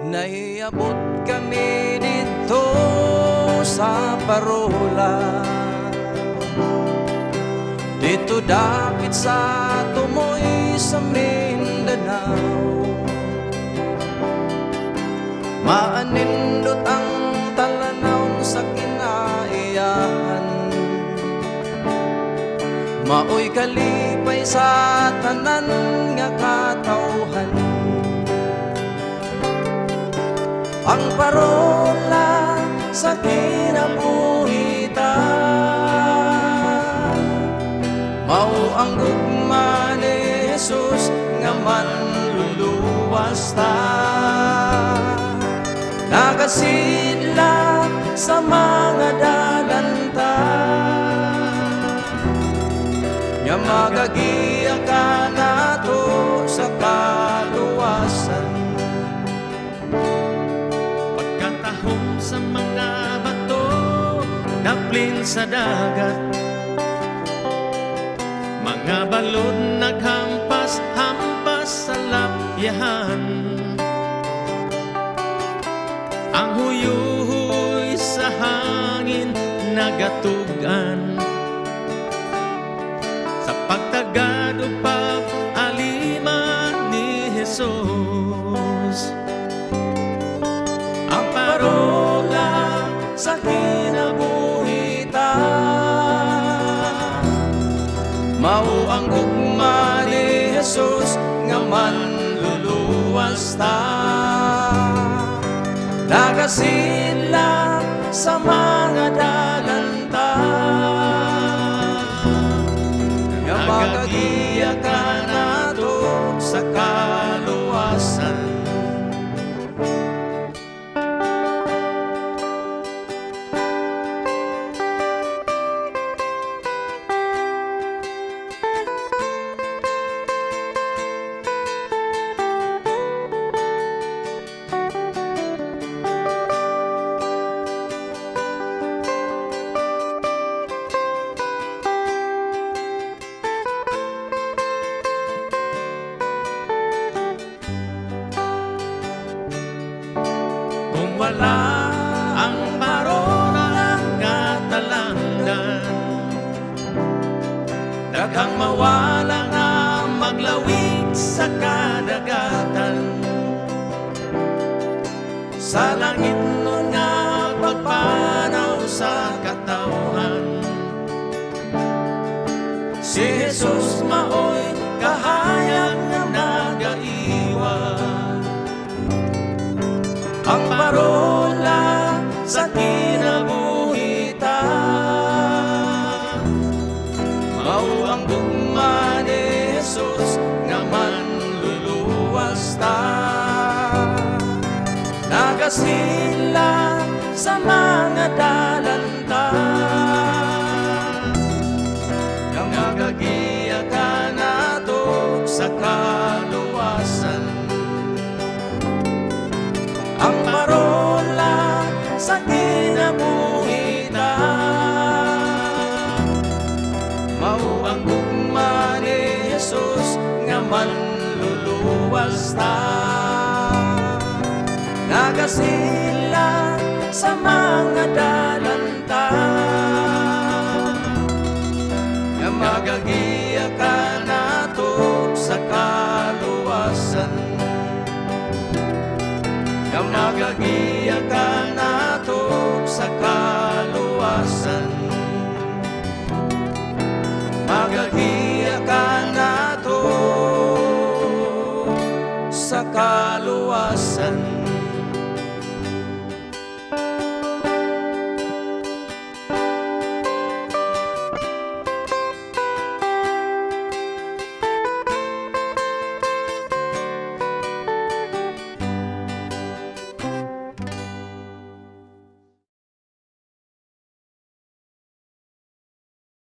Naiabot kami dito sa Parola, dito dapit sa tumoy sa Mindanao. Maanindot ang talanaw sa kinaiyahan, maoy kalipay sa tanan nga katawhan. Ang Parola sa kinabuhitan, mao ang gugma ni Jesus nga manluluwas ta. Nagasidla sa mga dalanta, nya magagiya ka nato sa kaluwasan. Pagkatahom sa mga bato, daplin sa dagat, mga balod naghampas-hampas sa lapyahan. Ang huyuhoy sa hangin nagatugan, sa pagtagad o pag-alima ni Jesus. Ang Parola sa kinabuhitan, mao ang gugma ni Jesus nga manluluwas ta. Nagasidla sa mga dalanta, nga magagiya ka nato sa kaluwasan. Kung wala ang Parola nga talandan, daghang mawala nga maglawig sa kadagatan. Sa langit nun nga pagpanaw sa katawhan, si Jesus maoy kahayag nga nagaiwan. Ang Parola sa kinabuhitan, mao ang gugma ni Jesus nga manluluwas ta. Nagasidla sa mga dalanta, nga magagiya ka nato sa kaluwasan. Ang Parola sa kinabuhitan, mao ang gugma ni Jesus nga manluluwas ta. Nagasidla sa mga dalanta, nga magagiya ka nato sa kaluwasan.